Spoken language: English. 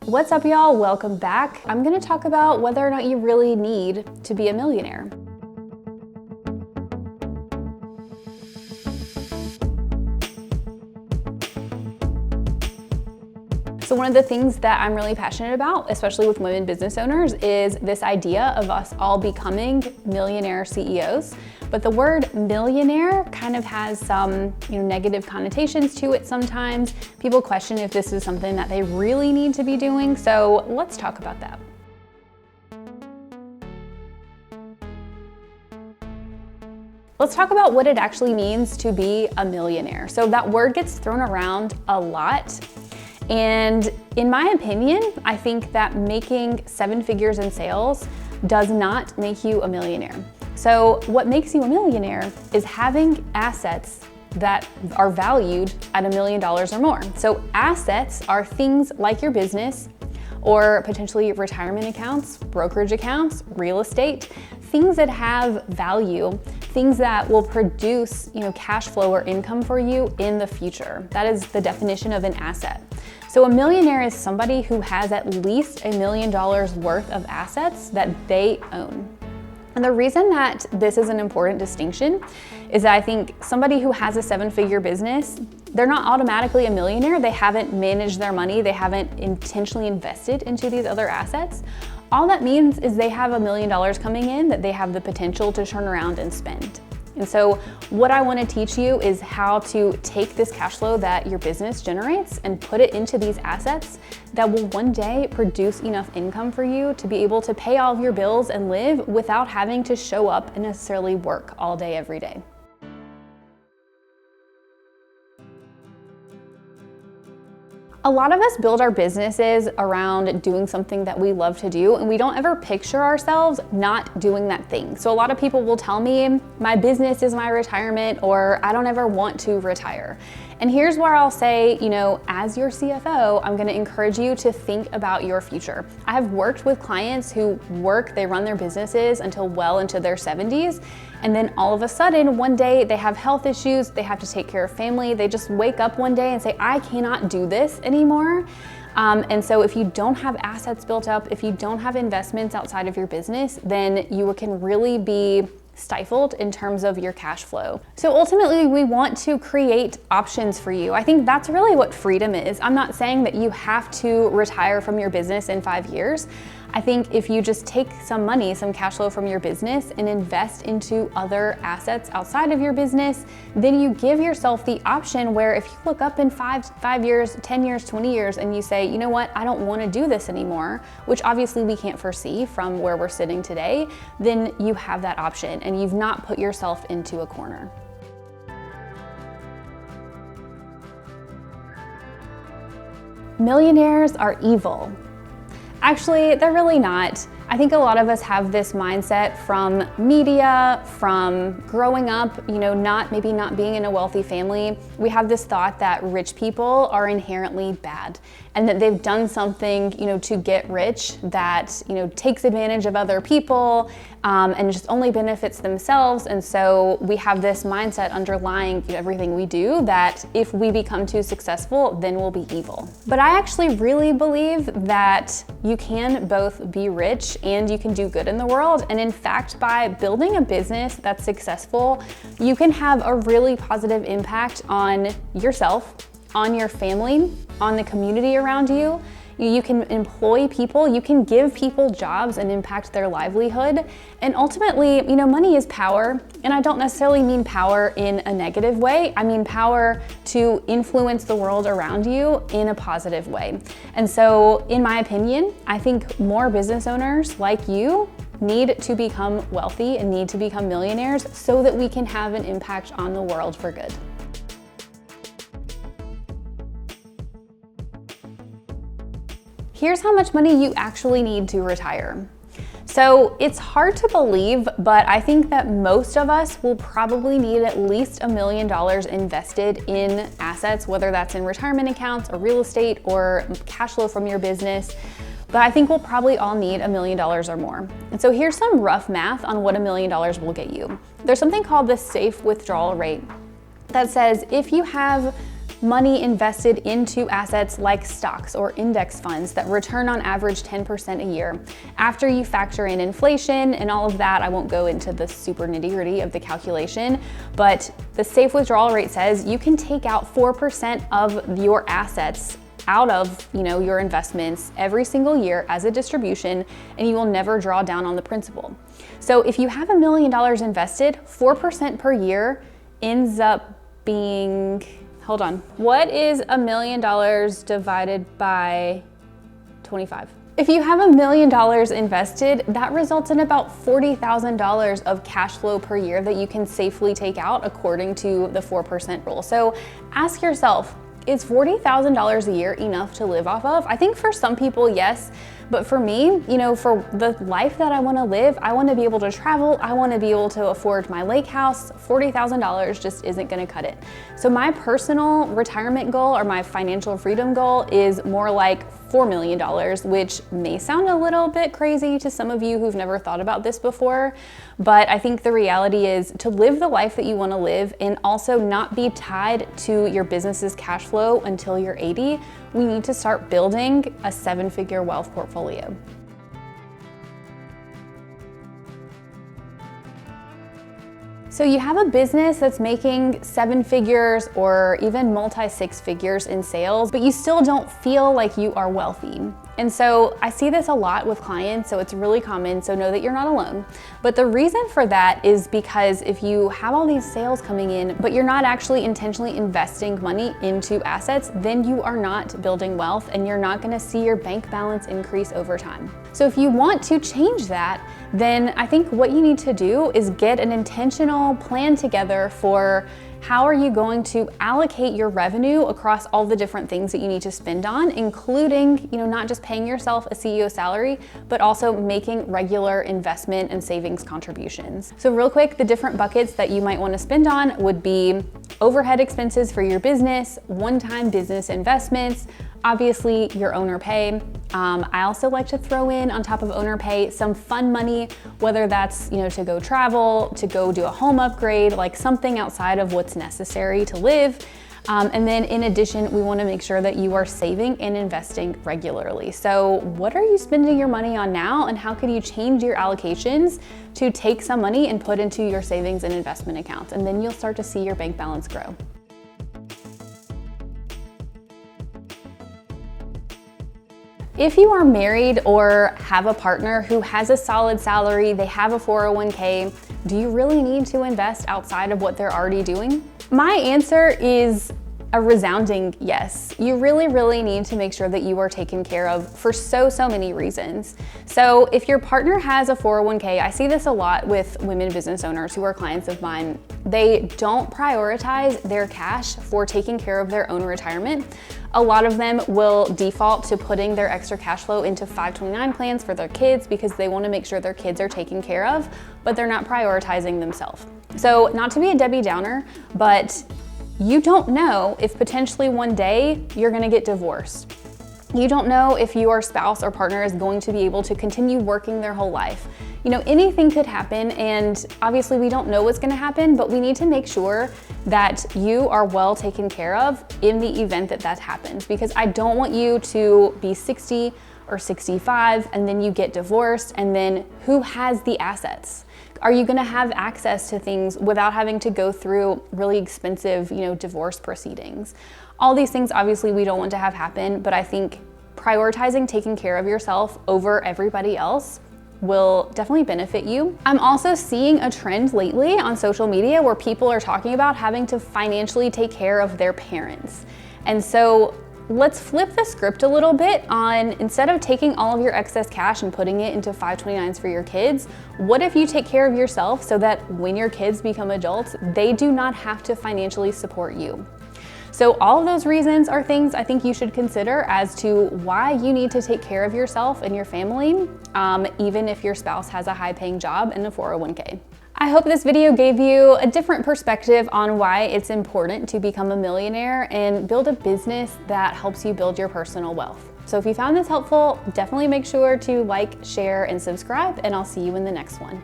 What's up, y'all? Welcome back. I'm gonna talk about whether or not you really need to be a millionaire. So one of the things that I'm really passionate about, especially with women business owners, is this idea of us all becoming millionaire CEOs. But the word millionaire kind of has some negative connotations to it sometimes. People question if this is something that they really need to be doing. So let's talk about that. Let's talk about what it actually means to be a millionaire. So that word gets thrown around a lot. And in my opinion, I think that making 7 figures in sales does not make you a millionaire. So what makes you a millionaire is having assets that are valued at $1 million or more. So assets are things like your business or potentially retirement accounts, brokerage accounts, real estate, things that have value, things that will produce cash flow or income for you in the future. That is the definition of an asset. So a millionaire is somebody who has at least $1 million worth of assets that they own. And the reason that this is an important distinction is that I think somebody who has a 7-figure business, they're not automatically a millionaire. They haven't managed their money. They haven't intentionally invested into these other assets. All that means is they have $1 million coming in that they have the potential to turn around and spend. And so what I want to teach you is how to take this cash flow that your business generates and put it into these assets that will one day produce enough income for you to be able to pay all of your bills and live without having to show up and necessarily work all day, every day. A lot of us build our businesses around doing something that we love to do, and we don't ever picture ourselves not doing that thing. So a lot of people will tell me, my business is my retirement, or I don't ever want to retire. And here's where I'll say, as your CFO, I'm gonna encourage you to think about your future. I have worked with clients who they run their businesses until well into their 70s. And then all of a sudden, one day they have health issues, they have to take care of family. They just wake up one day and say, I cannot do this anymore. And so if you don't have assets built up, if you don't have investments outside of your business, then you can really be stifled in terms of your cash flow. So ultimately, we want to create options for you. I think that's really what freedom is. I'm not saying that you have to retire from your business in 5 years. I think if you just take some money, some cash flow from your business and invest into other assets outside of your business, then you give yourself the option where if you look up in 5 years, 10 years, 20 years, and you say, you know what, I don't want to do this anymore, which obviously we can't foresee from where we're sitting today, then you have that option and you've not put yourself into a corner. Millionaires are evil. Actually, they're really not. I think a lot of us have this mindset from media, from growing up, maybe not being in a wealthy family. We have this thought that rich people are inherently bad and that they've done something, to get rich that, takes advantage of other people and just only benefits themselves. And so we have this mindset underlying everything we do that if we become too successful, then we'll be evil. But I actually really believe that you can both be rich and you can do good in the world. And in fact, by building a business that's successful, you can have a really positive impact on yourself, on your family, on the community around you. You can employ people, you can give people jobs and impact their livelihood. And ultimately, money is power. And I don't necessarily mean power in a negative way. I mean power to influence the world around you in a positive way. And so, in my opinion, I think more business owners like you need to become wealthy and need to become millionaires so that we can have an impact on the world for good. Here's how much money you actually need to retire. So it's hard to believe, but I think that most of us will probably need at least $1 million invested in assets, whether that's in retirement accounts or real estate or cash flow from your business. But I think we'll probably all need $1 million or more. And so here's some rough math on what $1 million will get you. There's something called the safe withdrawal rate that says if you have money invested into assets like stocks or index funds that return on average 10% a year. After you factor in inflation and all of that, I won't go into the super nitty-gritty of the calculation, but the safe withdrawal rate says you can take out 4% of your assets out of your investments every single year as a distribution, and you will never draw down on the principal. So if you have $1 million invested, 4% per year ends up being, hold on, what is $1 million divided by 25? If you have $1 million invested, that results in about $40,000 of cash flow per year that you can safely take out according to the 4% rule. So ask yourself, is $40,000 a year enough to live off of? I think for some people, yes. But for me, for the life that I want to live, I want to be able to travel. I want to be able to afford my lake house. $40,000 just isn't going to cut it. So my personal retirement goal or my financial freedom goal is more like $4 million, which may sound a little bit crazy to some of you who've never thought about this before. But I think the reality is to live the life that you want to live and also not be tied to your business's cash flow until you're 80, we need to start building a 7-figure wealth portfolio. So you have a business that's making 7 figures or even multi-6 figures in sales, but you still don't feel like you are wealthy. And so I see this a lot with clients, so it's really common, so know that you're not alone. But the reason for that is because if you have all these sales coming in, but you're not actually intentionally investing money into assets, then you are not building wealth and you're not gonna see your bank balance increase over time. So if you want to change that, then I think what you need to do is get an intentional plan together for how are you going to allocate your revenue across all the different things that you need to spend on, including, not just paying yourself a CEO salary, but also making regular investment and savings contributions. So real quick, the different buckets that you might want to spend on would be overhead expenses for your business, one-time business investments, obviously your owner pay. I also like to throw in on top of owner pay some fun money, whether that's to go travel, to go do a home upgrade, like something outside of what's necessary to live. And then in addition, we want to make sure that you are saving and investing regularly. So what are you spending your money on now, and how can you change your allocations to take some money and put into your savings and investment accounts? And then you'll start to see your bank balance grow. If you are married or have a partner who has a solid salary, they have a 401k, do you really need to invest outside of what they're already doing? My answer is a resounding yes. You really, really need to make sure that you are taken care of for so many reasons. So if your partner has a 401k, I see this a lot with women business owners who are clients of mine. They don't prioritize their cash for taking care of their own retirement. A lot of them will default to putting their extra cash flow into 529 plans for their kids because they want to make sure their kids are taken care of, but they're not prioritizing themselves. So not to be a Debbie Downer, but you don't know if potentially one day you're going to get divorced. You don't know if your spouse or partner is going to be able to continue working their whole life. Anything could happen, and obviously we don't know what's going to happen, but we need to make sure that you are well taken care of in the event that that happens, because I don't want you to be 60 or 65 and then you get divorced, and then who has the assets? Are you going to have access to things without having to go through really expensive, divorce proceedings? All these things, obviously, we don't want to have happen, but I think prioritizing taking care of yourself over everybody else will definitely benefit you. I'm also seeing a trend lately on social media where people are talking about having to financially take care of their parents. And so let's flip the script a little bit on, instead of taking all of your excess cash and putting it into 529s for your kids, what if you take care of yourself so that when your kids become adults, they do not have to financially support you? So all of those reasons are things I think you should consider as to why you need to take care of yourself and your family, even if your spouse has a high-paying job and a 401k. I hope this video gave you a different perspective on why it's important to become a millionaire and build a business that helps you build your personal wealth. So if you found this helpful, definitely make sure to like, share, and subscribe, and I'll see you in the next one.